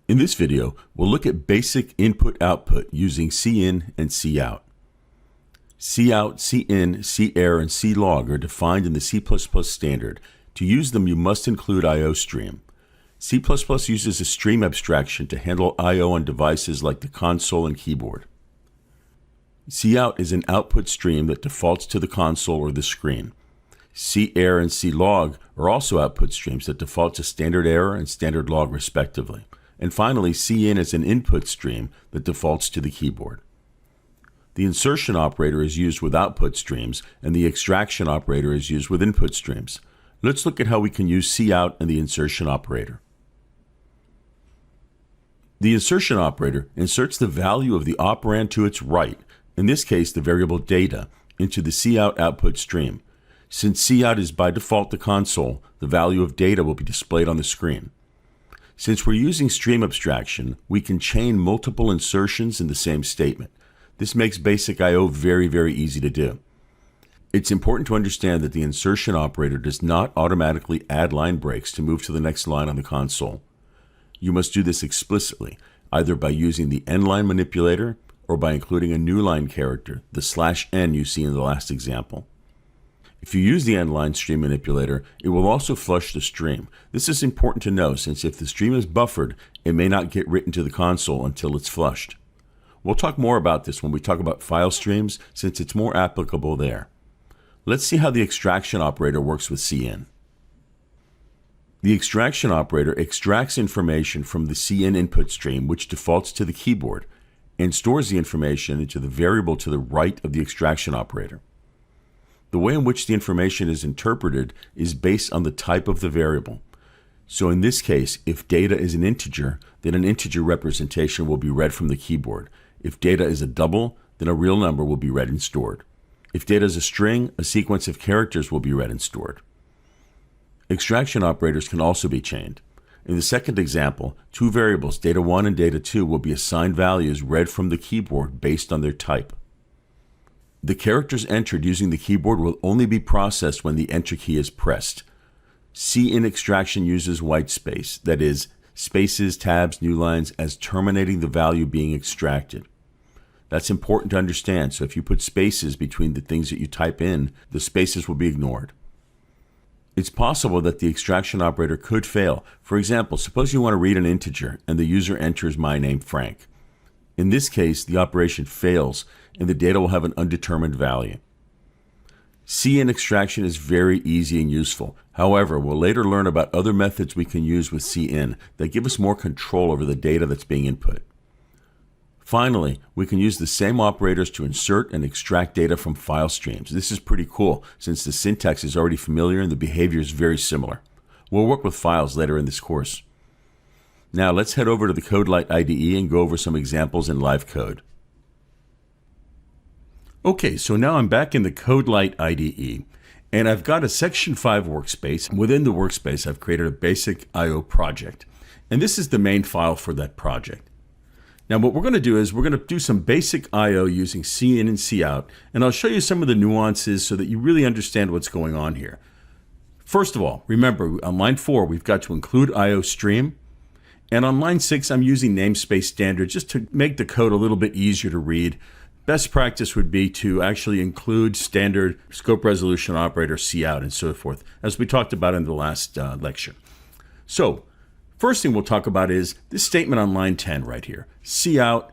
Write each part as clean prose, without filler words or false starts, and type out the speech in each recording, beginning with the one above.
In this video, we'll look at basic input-output using cin and cout. Cout, cin, carr, and clog are defined in the C++ standard. To use them, you must include I/O stream. C++ uses a stream abstraction to handle I/O on devices like the console and keyboard. Cout is an output stream that defaults to the console or the screen. Carr and clog are also output streams that default to standard error and standard log respectively. And finally, cin is an input stream that defaults to the keyboard. The insertion operator is used with output streams, and the extraction operator is used with input streams. Let's look at how we can use cout and the insertion operator. The insertion operator inserts the value of the operand to its right, in this case the variable data, into the cout output stream. Since cout is by default the console, the value of data will be displayed on the screen. Since we're using stream abstraction, we can chain multiple insertions in the same statement. This makes basic I/O very easy to do. It's important to understand that the insertion operator does not automatically add line breaks to move to the next line on the console. You must do this explicitly, either by using the endline manipulator or by including a new line character, the /n you see in the last example. If you use the endline stream manipulator, it will also flush the stream. This is important to know since if the stream is buffered, it may not get written to the console until it's flushed. We'll talk more about this when we talk about file streams since it's more applicable there. Let's see how the extraction operator works with cin. The extraction operator extracts information from the cin input stream, which defaults to the keyboard, and stores the information into the variable to the right of the extraction operator. The way in which the information is interpreted is based on the type of the variable. So in this case, if data is an integer, then an integer representation will be read from the keyboard. If data is a double, then a real number will be read and stored. If data is a string, a sequence of characters will be read and stored. Extraction operators can also be chained. In the second example, two variables, data1 and data2, will be assigned values read from the keyboard based on their type. The characters entered using the keyboard will only be processed when the enter key is pressed. Cin extraction uses white space, that is, spaces, tabs, new lines, as terminating the value being extracted. That's important to understand, so if you put spaces between the things that you type in, the spaces will be ignored. It's possible that the extraction operator could fail. For example, suppose you want to read an integer and the user enters my name Frank. In this case, the operation fails and the data will have an undetermined value. Cin extraction is very easy and useful. However, we'll later learn about other methods we can use with cin that give us more control over the data that's being input. Finally, we can use the same operators to insert and extract data from file streams. This is pretty cool since the syntax is already familiar and the behavior is very similar. We'll work with files later in this course. Now let's head over to the CodeLight IDE and go over some examples in live code. Okay, so now I'm back in the CodeLight IDE, and I've got a Section 5 workspace. Within the workspace, I've created a basic I/O project, and this is the main file for that project. Now what we're going to do is we're going to do some basic I/O using cin and cout, and I'll show you some of the nuances so that you really understand what's going on here. First of all, remember on line 4, we've got to include I/O stream, and on line 6, I'm using namespace standard just to make the code a little bit easier to read. Best practice would be to actually include standard scope resolution operator, cout, and so forth, as we talked about in the last lecture. So, first thing we'll talk about is this statement on line 10 right here. Cout,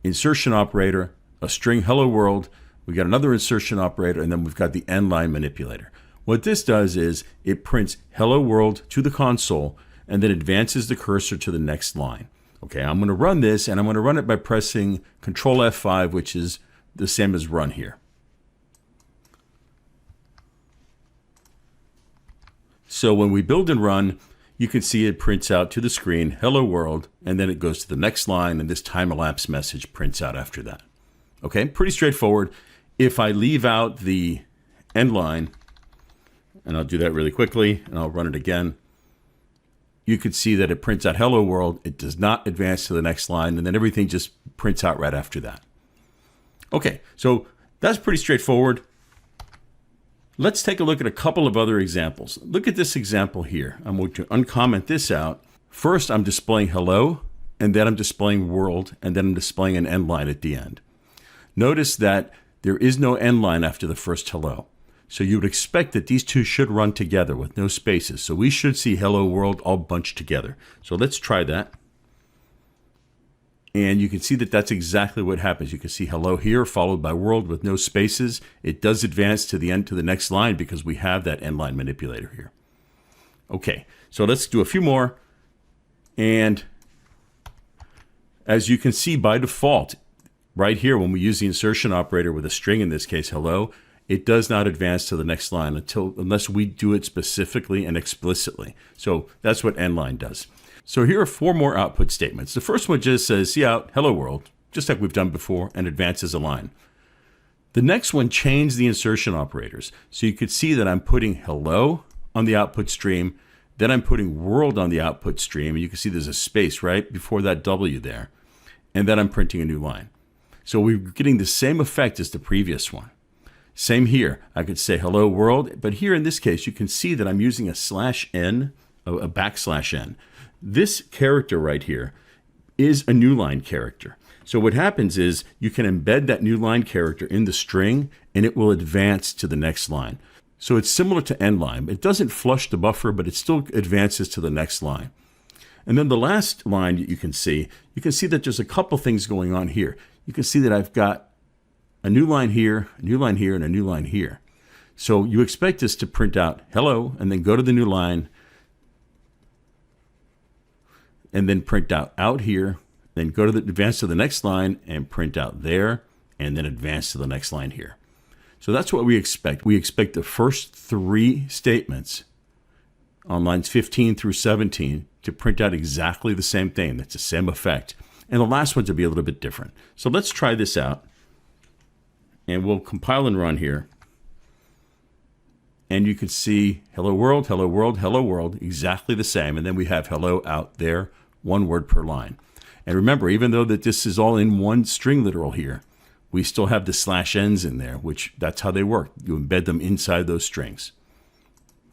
insertion operator, a string hello world, we got another insertion operator, and then we've got the endline manipulator. What this does is it prints hello world to the console and then advances the cursor to the next line. Okay, I'm going to run this, and I'm going to run it by pressing Control F5, which is the same as run here. So when we build and run, you can see it prints out to the screen, hello world, and then it goes to the next line, and this time-elapse message prints out after that. Okay, pretty straightforward. If I leave out the end line, and I'll do that really quickly, and I'll run it again, you could see that it prints out hello world. It does not advance to the next line, and then everything just prints out right after that. Okay, so that's pretty straightforward. Let's take a look at a couple of other examples. Look at this example here. I'm going to uncomment this out. First, I'm displaying hello, and then I'm displaying world, and then I'm displaying an end line at the end. Notice that there is no end line after the first hello. So you would expect that these two should run together with no spaces. So we should see hello world all bunched together. So let's try that. And you can see that that's exactly what happens. You can see hello here followed by world with no spaces. It does advance to the end to the next line because we have that end line manipulator here. Okay, so let's do a few more. And as you can see by default, right here when we use the insertion operator with a string, in this case hello, it does not advance to the next line unless we do it specifically and explicitly. So that's what end line does. So here are 4 more output statements. The first one just says cout hello world, just like we've done before, and advances a line. The next one changed the insertion operators. So you could see that I'm putting hello on the output stream, then I'm putting world on the output stream, and you can see there's a space right before that W there, and then I'm printing a new line. So we're getting the same effect as the previous one. Same here. I could say hello world, but here in this case, you can see that I'm using a /n, a \n. This character right here is a new line character. So what happens is you can embed that new line character in the string, and it will advance to the next line. So it's similar to end line. It doesn't flush the buffer, but it still advances to the next line. And then the last line you can see that there's a couple things going on here. You can see that I've got a new line here, and a new line here. So you expect this to print out hello, and then go to the new line, and then print out here, then go to the advance to the next line and print out there, and then advance to the next line here. So that's what we expect. We expect the first 3 statements on lines 15 through 17 to print out exactly the same thing. That's the same effect. And the last one to be a little bit different. So let's try this out. And we'll compile and run here. And you can see hello world, hello world, hello world, exactly the same. And then we have hello out there, 1 word per line. And remember, even though that this is all in one string literal here, we still have the /n's in there, which that's how they work. You embed them inside those strings.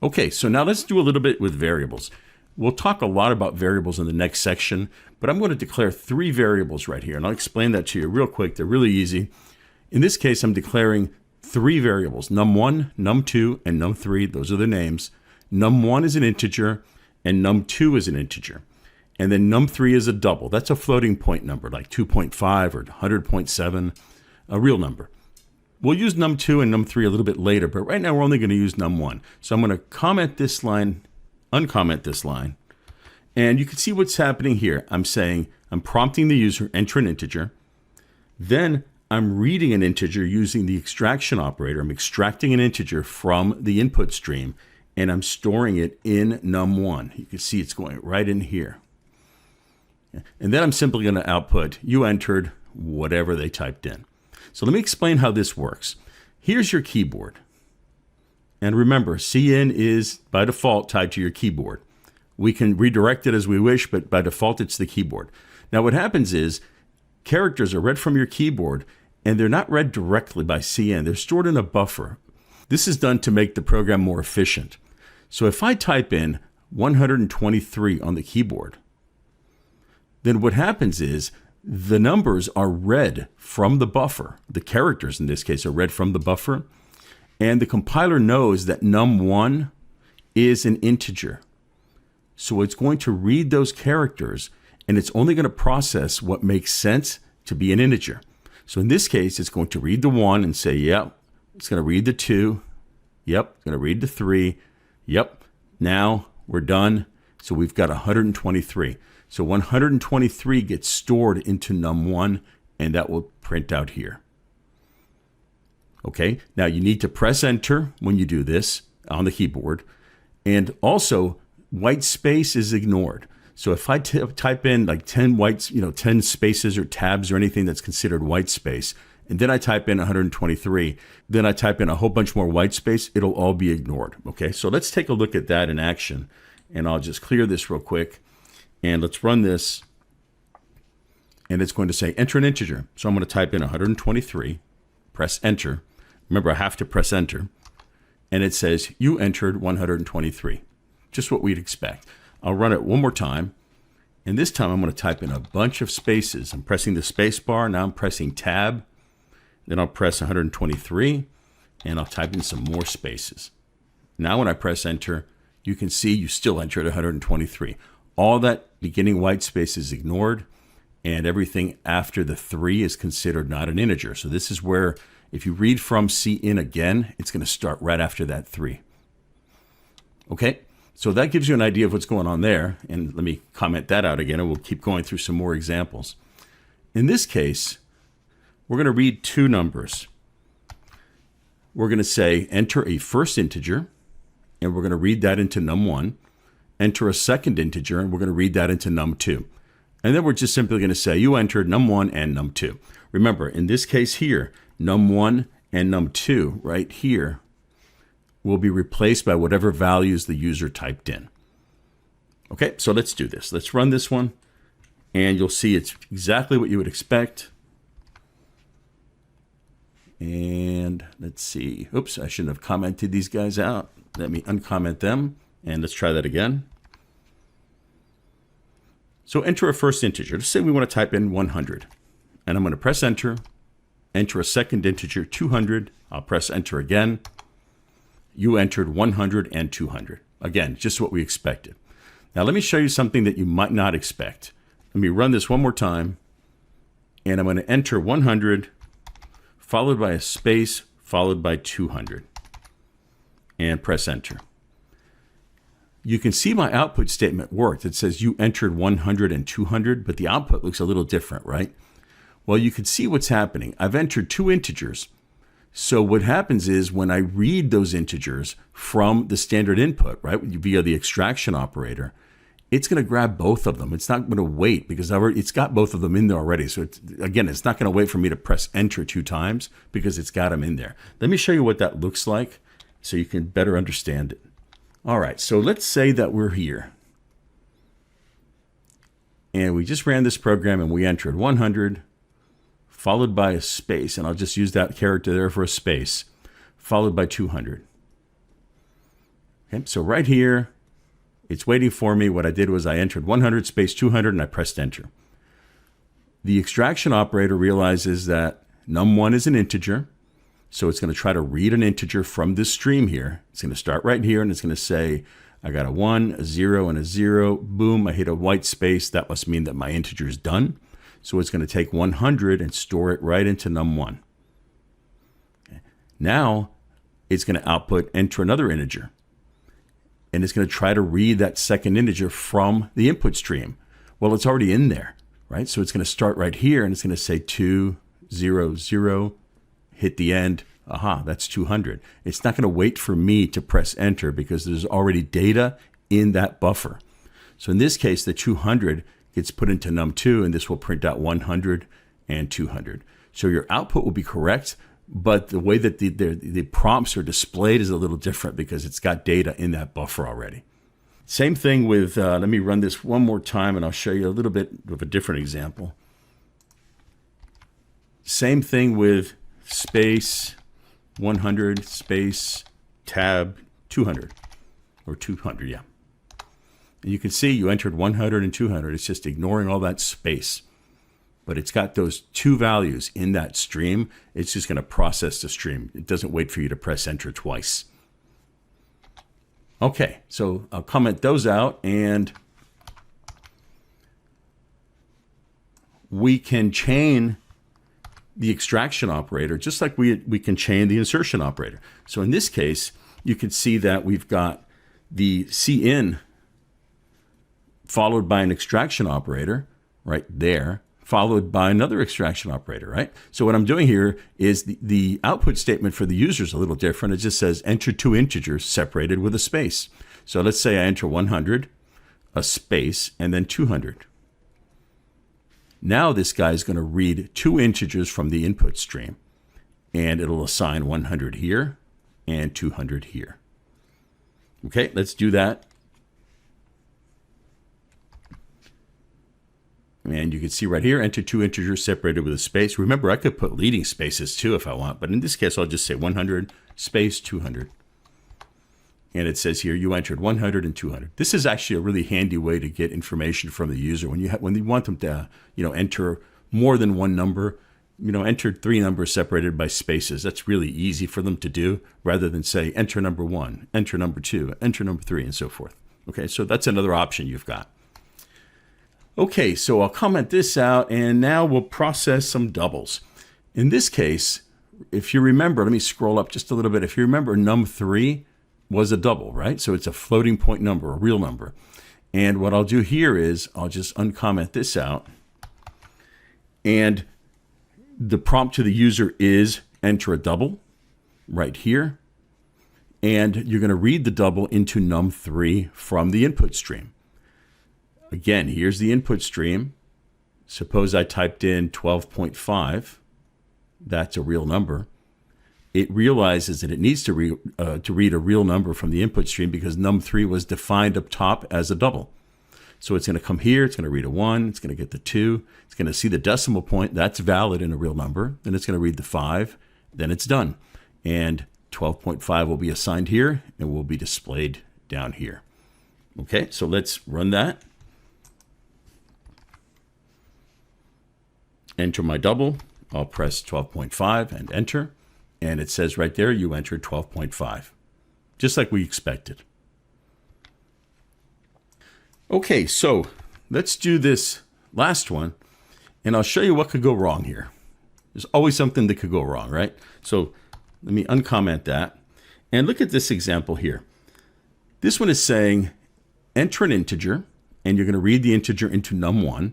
Okay, so now let's do a little bit with variables. We'll talk a lot about variables in the next section, but I'm going to declare 3 variables right here. And I'll explain that to you real quick. They're really easy. In this case, I'm declaring 3 variables, num1, num2, and num3. Those are the names. Num1 is an integer, and num2 is an integer. And then num3 is a double. That's a floating point number, like 2.5 or 100.7, a real number. We'll use num2 and num3 a little bit later, but right now we're only going to use num1. So I'm going to comment this line, uncomment this line, and you can see what's happening here. I'm saying I'm prompting the user, enter an integer. Then I'm reading an integer using the extraction operator. I'm extracting an integer from the input stream, and I'm storing it in num1. You can see it's going right in here. And then I'm simply going to output, you entered whatever they typed in. So let me explain how this works. Here's your keyboard. And remember, CN is by default tied to your keyboard. We can redirect it as we wish, but by default, it's the keyboard. Now what happens is characters are read from your keyboard, and they're not read directly by CN. They're stored in a buffer. This is done to make the program more efficient. So if I type in 123 on the keyboard, then what happens is the numbers are read from the buffer. The characters, in this case, are read from the buffer. And the compiler knows that num1 is an integer. So it's going to read those characters, and it's only going to process what makes sense to be an integer. So in this case, it's going to read the 1 and say, yep. It's going to read the 2. Yep. It's going to read the 3. Yep. Now we're done. So we've got 123. So 123 gets stored into num1, and that will print out here. Okay, now you need to press enter when you do this on the keyboard. And also, white space is ignored. So if I type in like 10 10 spaces or tabs or anything that's considered white space, and then I type in 123, then I type in a whole bunch more white space, it'll all be ignored. Okay, so let's take a look at that in action. And I'll just clear this real quick. And let's run this. And it's going to say enter an integer. So I'm going to type in 123, press enter. Remember, I have to press enter. And it says you entered 123. Just what we'd expect. I'll run it one more time. And this time I'm going to type in a bunch of spaces. I'm pressing the space bar. Now I'm pressing tab. Then I'll press 123 and I'll type in some more spaces. Now when I press enter, you can see you still entered 123. All that beginning white space is ignored and everything after the 3 is considered not an integer. So this is where if you read from cin again, it's going to start right after that 3. Okay, so that gives you an idea of what's going on there. And let me comment that out again and we'll keep going through some more examples. In this case, we're going to read 2 numbers. We're going to say enter a first integer and we're going to read that into num1. Enter a second integer and we're going to read that into num2. And then we're just simply going to say you entered num1 and num2. Remember, in this case here, num1 and num2 right here will be replaced by whatever values the user typed in. Okay, so let's do this. Let's run this one and you'll see it's exactly what you would expect. And let's see. Oops, I shouldn't have commented these guys out. Let me uncomment them and let's try that again. So enter a first integer. Let's say we want to type in 100. And I'm going to press enter. Enter a second integer, 200. I'll press enter again. You entered 100 and 200. Again, just what we expected. Now let me show you something that you might not expect. Let me run this one more time. And I'm going to enter 100, followed by a space, followed by 200. And press enter. You can see my output statement worked. It says you entered 100 and 200, but the output looks a little different, right? Well, you can see what's happening. I've entered 2 integers. So what happens is when I read those integers from the standard input, right, via the extraction operator, it's going to grab both of them. It's not going to wait because it's got both of them in there already. So it's not going to wait for me to press enter 2 times because it's got them in there. Let me show you what that looks like so you can better understand it. All right, so let's say that we're here. And we just ran this program and we entered 100, followed by a space. And I'll just use that character there for a space, followed by 200. Okay, so right here, it's waiting for me. What I did was I entered 100 space 200 and I pressed enter. The extraction operator realizes that num1 is an integer. So it's going to try to read an integer from this stream here. It's going to start right here and it's going to say, I got a 1, a 0, and a 0. Boom, I hit a white space. That must mean that my integer is done. So it's going to take 100 and store it right into num1. Okay. Now it's going to output enter another integer. And it's going to try to read that second integer from the input stream. Well, it's already in there, right? So it's going to start right here and it's going to say 2, 0, 0. Hit the end. Aha, that's 200. It's not going to wait for me to press enter because there's already data in that buffer. So in this case, the 200 gets put into num2 and this will print out 100 and 200. So your output will be correct, but the way that the prompts are displayed is a little different because it's got data in that buffer already. Same thing with, let me run this one more time and I'll show you a little bit of a different example. Same thing with space 100 space tab 200 or 200, yeah. And you can see you entered 100 and 200. It's just ignoring all that space. But it's got those 2 values in that stream. It's just going to process the stream. It doesn't wait for you to press enter twice. Okay, so I'll comment those out and we can chain the extraction operator, just like we can chain the insertion operator. So in this case, you can see that we've got the cin followed by an extraction operator right there, followed by another extraction operator, right? So what I'm doing here is the output statement for the user is a little different. It just says enter 2 integers separated with a space. So let's say I enter 100, a space, and then 200. Now this guy is going to read 2 integers from the input stream, and it'll assign 100 here and 200 here. Okay, let's do that. And you can see right here, enter 2 integers separated with a space. Remember, I could put leading spaces too if I want, but in this case, I'll just say 100 space 200. And it says here, you entered 100 and 200. This is actually a really handy way to get information from the user. When you want them to, enter more than one number, enter 3 numbers separated by spaces. That's really easy for them to do, rather than say, enter number 1, enter number 2, enter number 3, and so forth. Okay, so that's another option you've got. Okay, so I'll comment this out, and now we'll process some doubles. In this case, if you remember, let me scroll up just a little bit. If you remember, num3 was a double, right? So it's a floating point number, a real number. And what I'll do here is I'll just uncomment this out. And the prompt to the user is enter a double right here. And you're going to read the double into num3 from the input stream. Again, here's the input stream. Suppose I typed in 12.5. That's a real number. It realizes that it needs to read a real number from the input stream because num3 was defined up top as a double. So it's going to come here, it's going to read a 1, it's going to get the 2, it's going to see the decimal point, that's valid in a real number, then it's going to read the 5, then it's done. And 12.5 will be assigned here and will be displayed down here. Okay, so let's run that. Enter my double. I'll press 12.5 and enter. And it says right there, you entered 12.5, just like we expected. Okay, so let's do this last one, and I'll show you what could go wrong here. There's always something that could go wrong, right? So let me uncomment that. And look at this example here. This one is saying, enter an integer, and you're going to read the integer into num1.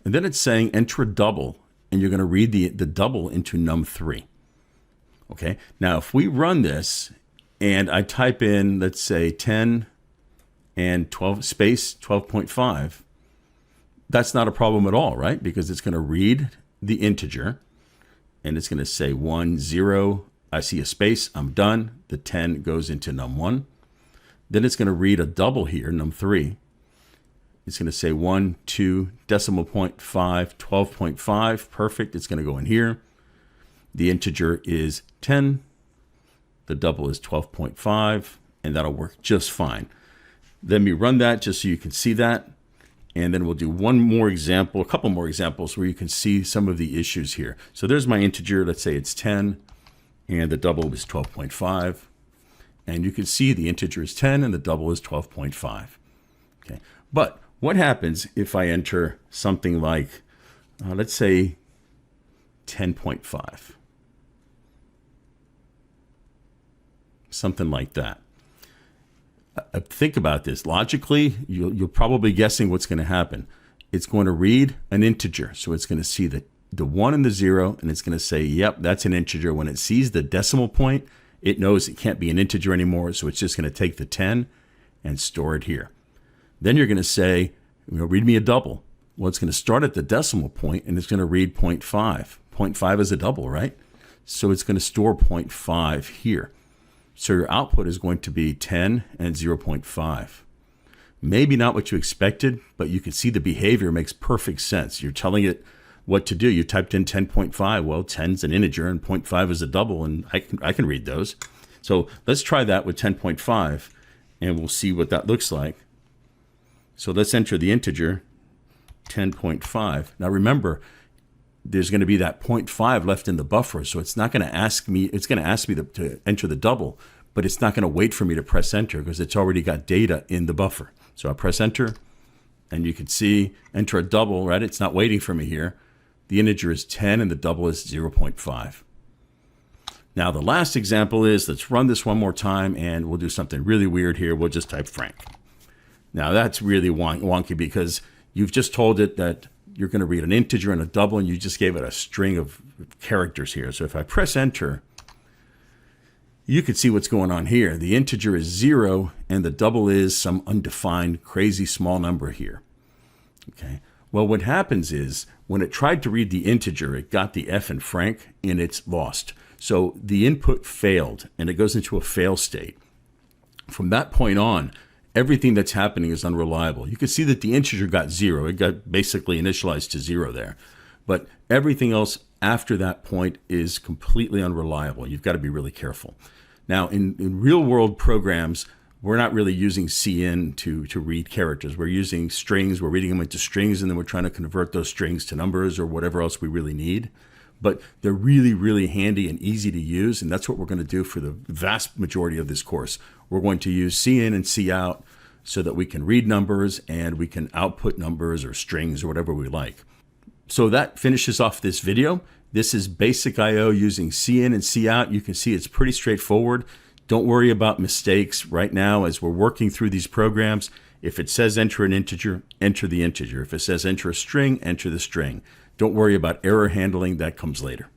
And then it's saying, enter a double, and you're going to read the double into num3. Okay, now if we run this and I type in, let's say 10 and 12 space 12.5, that's not a problem at all, right? Because it's going to read the integer and it's going to say 1, 0, I see a space, I'm done. The 10 goes into num1. Then it's going to read a double here, num3. It's going to say 1, 2, decimal point 5, 12.5, perfect. It's going to go in here. The integer is 10, the double is 12.5, and that'll work just fine. Let me run that just so you can see that, and then we'll do one more example, a couple more examples where you can see some of the issues here. So there's my integer, let's say it's 10, and the double is 12.5, and you can see the integer is 10 and the double is 12.5. Okay, but what happens if I enter something like, let's say 10.5? Something like that. Think about this. Logically, you're probably guessing what's going to happen. It's going to read an integer. So it's going to see the 1 and the 0, and it's going to say, yep, that's an integer. When it sees the decimal point, it knows it can't be an integer anymore. So it's just going to take the 10 and store it here. Then you're going to say, read me a double. Well, it's going to start at the decimal point, and it's going to read 0.5. 0.5 is a double, right? So it's going to store 0.5 here. So your output is going to be 10 and 0.5. Maybe not what you expected, but you can see the behavior makes perfect sense. You're telling it what to do. You typed in 10.5. Well, 10 is an integer and 0.5 is a double, and I can read those. So let's try that with 10.5, and we'll see what that looks like. So let's enter the integer, 10.5. Now remember, there's going to be that 0.5 left in the buffer, so it's not going to ask me, it's going to ask me to enter the double, but it's not going to wait for me to press enter because it's already got data in the buffer. So I press enter, and you can see enter a double, right? It's not waiting for me here. The integer is 10 and the double is 0.5. Now the last example is, let's run this one more time and we'll do something really weird here. We'll just type Frank. Now that's really wonky because you've just told it that you're going to read an integer and a double, and you just gave it a string of characters here. So if I press enter, you can see what's going on here. The integer is 0, and the double is some undefined, crazy small number here. Okay. Well, what happens is when it tried to read the integer, it got the F in Frank, and it's lost. So the input failed, and it goes into a fail state. From that point on, everything that's happening is unreliable. You can see that the integer got 0. It got basically initialized to 0 there. But everything else after that point is completely unreliable. You've got to be really careful. Now, in real-world programs, we're not really using cin to read characters. We're using strings. We're reading them into strings, and then we're trying to convert those strings to numbers or whatever else we really need. But they're really, really handy and easy to use, and that's what we're going to do for the vast majority of this course. We're going to use cin and cout so that we can read numbers and we can output numbers or strings or whatever we like. So that finishes off this video. This is basic I/O using cin and cout. You can see it's pretty straightforward. Don't worry about mistakes right now as we're working through these programs. If it says enter an integer, enter the integer. If it says enter a string, enter the string. Don't worry about error handling. That comes later.